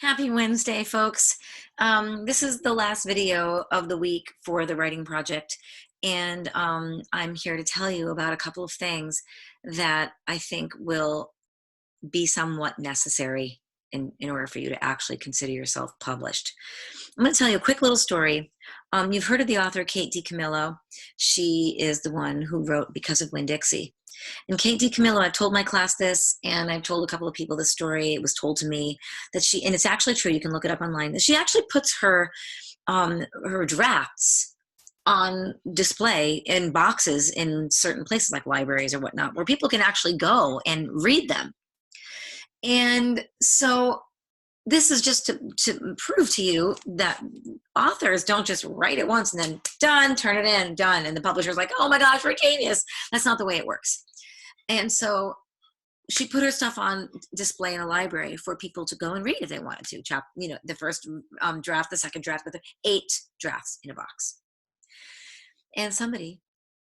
Happy Wednesday, folks. This is the last video of the week for the writing project, and I'm here to tell you about a couple of things that I think will be somewhat necessary in order for you to actually consider yourself published. I'm going to tell you a quick little story. You've heard of the author Kate DiCamillo. She is the one who wrote Because of Winn-Dixie. And Kate DiCamillo, I've told my class this, and I've told a couple of people this story. It was told to me that she, and it's actually true, you can look it up online, that she actually puts her drafts on display in boxes in certain places like libraries or whatnot, where people can actually go and read them. And so this is just to prove to you that authors don't just write it once and then done, turn it in, done. And the publisher's like, oh my gosh, we're genius. That's not the way it works. And so she put her stuff on display in a library for people to go and read if they wanted to. The first draft, the second draft, with 8 drafts in a box. And somebody,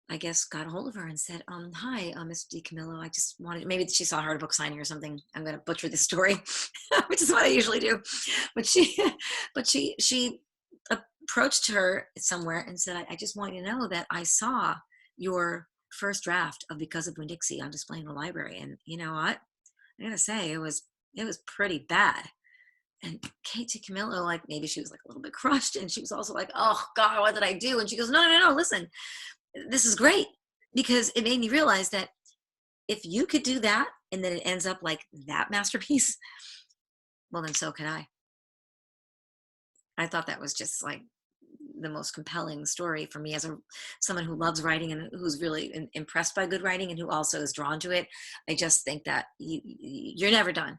I guess, got a hold of her and said, hi, Ms. DiCamillo, I just wanted, maybe she saw her at a book signing or something. I'm going to butcher this story, which is what I usually do. But she approached her somewhere and said, I just want you to know that I saw your first draft of Because of Winn-Dixie on display in the library. And you know what? I gotta say, it was pretty bad. And Kate DiCamillo, like, maybe she was like a little bit crushed, and she was also like, oh God, what did I do? And she goes, no, listen, this is great, because it made me realize that if you could do that and then it ends up like that masterpiece, well, then so can I. I thought that was just like the most compelling story for me as someone who loves writing and who's really impressed by good writing and who also is drawn to it. I just think that you're never done.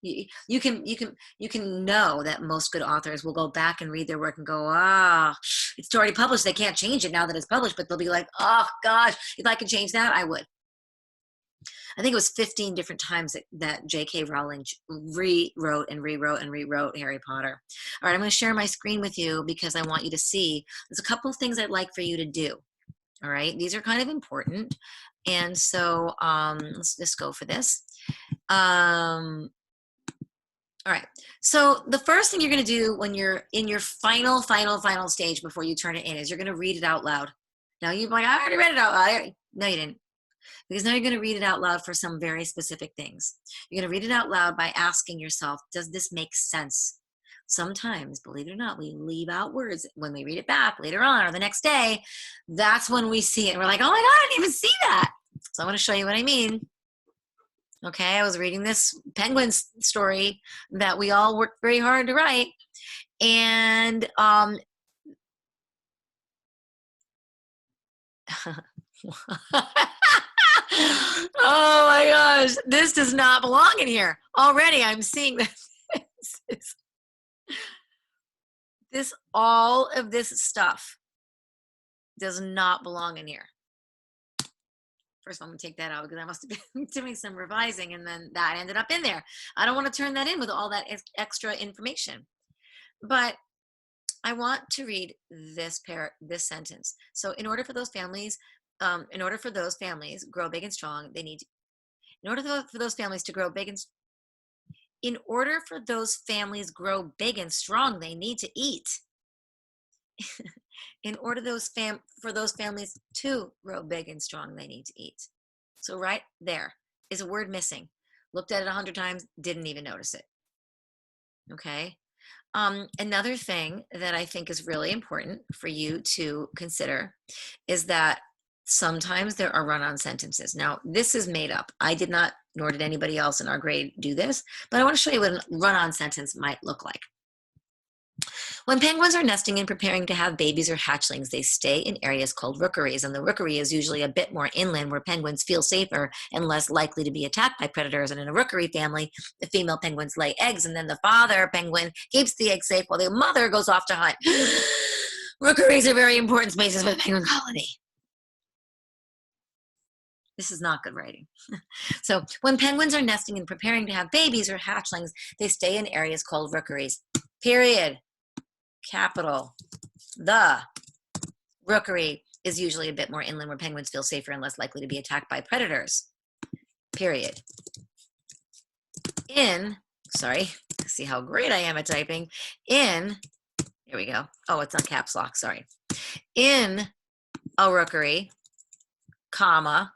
You can know that most good authors will go back and read their work and go, it's already published. They can't change it now that it's published, but they'll be like, oh gosh, if I could change that, I would. I think it was 15 different times that J.K. Rowling rewrote and rewrote and rewrote Harry Potter. All right, I'm going to share my screen with you because I want you to see. There's a couple of things I'd like for you to do. All right, these are kind of important. And so let's just go for this. All right, so the first thing you're going to do when you're in your final stage before you turn it in is you're going to read it out loud. Now you're like, I already read it out loud. No, you didn't. Because now you're going to read it out loud for some very specific things. You're going to read it out loud by asking yourself, does this make sense? Sometimes, believe it or not, we leave out words when we read it back later on or the next day. That's when we see it. And we're like, oh my God, I didn't even see that. So I want to show you what I mean. Okay, I was reading this penguin story that we all worked very hard to write. And oh my gosh, this does not belong in here. Already I'm seeing this all of this stuff does not belong in here. First, I'm going to take that out because I must have been doing some revising, and then that ended up in there. I don't want to turn that in with all that extra information. But I want to read this sentence. So in order for those families grow big and strong, they need to, in order for those families to grow big and in order for those families grow big and strong, they need to eat. In order for those families to grow big and strong, they need to eat. So right there is a word missing. Looked at it 100 times, didn't even notice it. Okay. Another thing that I think is really important for you to consider is that sometimes there are run-on sentences. Now, this is made up. I did not, nor did anybody else in our grade do this, but I want to show you what a run-on sentence might look like. When penguins are nesting and preparing to have babies or hatchlings, they stay in areas called rookeries, and the rookery is usually a bit more inland where penguins feel safer and less likely to be attacked by predators. And in a rookery family, the female penguins lay eggs, and then the father penguin keeps the eggs safe while the mother goes off to hunt. Rookeries are very important spaces for the penguin colony. This is not good writing. So when penguins are nesting and preparing to have babies or hatchlings, they stay in areas called rookeries. Period. Capital. The rookery is usually a bit more inland where penguins feel safer and less likely to be attacked by predators. Period. See how great I am at typing. In, here we go. Oh, it's on caps lock, sorry. In a rookery, comma,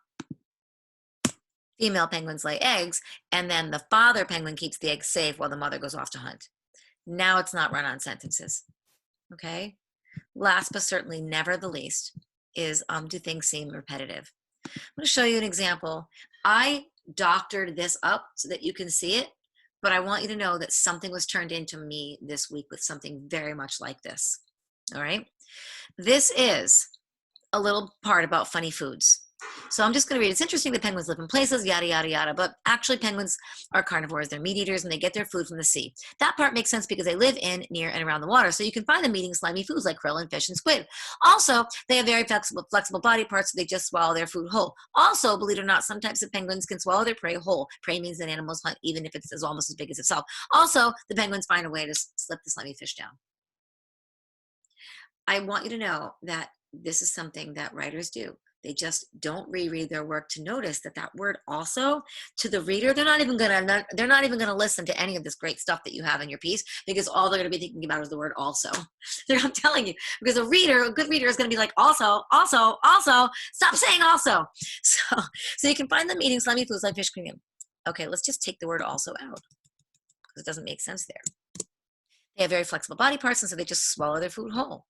female penguins lay eggs, and then the father penguin keeps the eggs safe while the mother goes off to hunt. Now it's not run-on sentences, okay? Last but certainly never the least is, do things seem repetitive? I'm going to show you an example. I doctored this up so that you can see it, but I want you to know that something was turned into me this week with something very much like this, all right? This is a little part about funny foods. So I'm just going to read. It's interesting that penguins live in places, yada, yada, yada. But actually, penguins are carnivores. They're meat eaters, and they get their food from the sea. That part makes sense because they live in, near, and around the water. So you can find them eating slimy foods like krill and fish and squid. Also, they have very flexible body parts, so they just swallow their food whole. Also, believe it or not, some types of penguins can swallow their prey whole. Prey means that animals hunt even if it's almost as big as itself. Also, the penguins find a way to slip the slimy fish down. I want you to know that this is something that writers do. They just don't reread their work to notice that that word also, to the reader, they're not even gonna listen to any of this great stuff that you have in your piece, because all they're gonna be thinking about is the word also. I'm telling you, because a good reader is gonna be like, also, also, also, stop saying also. So you can find them eating slimy foods like fish cream. Okay, let's just take the word also out because it doesn't make sense there. They have very flexible body parts, and so they just swallow their food whole.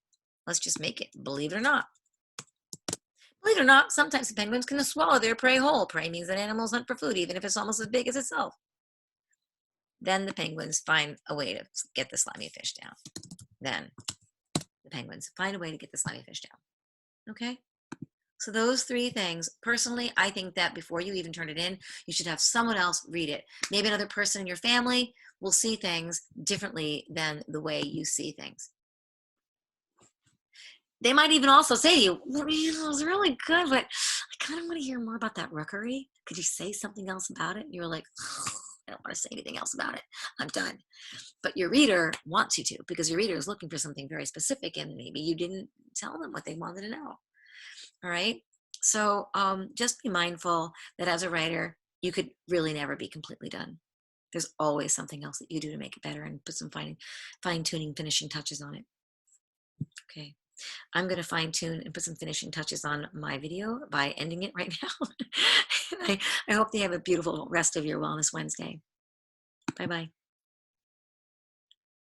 Let's just make it, believe it or not. Believe it or not, sometimes the penguins can swallow their prey whole. Prey means that animals hunt for food, even if it's almost as big as itself. Then the penguins find a way to get the slimy fish down. Then the penguins find a way to get the slimy fish down. Okay? So those three things, personally, I think that before you even turn it in, you should have someone else read it. Maybe another person in your family will see things differently than the way you see things. They might even also say to you, well, it was really good, but I kind of want to hear more about that rookery. Could you say something else about it? And you're like, I don't want to say anything else about it. I'm done. But your reader wants you to, because your reader is looking for something very specific, and maybe you didn't tell them what they wanted to know. All right. So just be mindful that as a writer, you could really never be completely done. There's always something else that you do to make it better and put some fine-tuning finishing touches on it. Okay. I'm going to fine tune and put some finishing touches on my video by ending it right now. I hope you have a beautiful rest of your Wellness Wednesday. Bye-bye.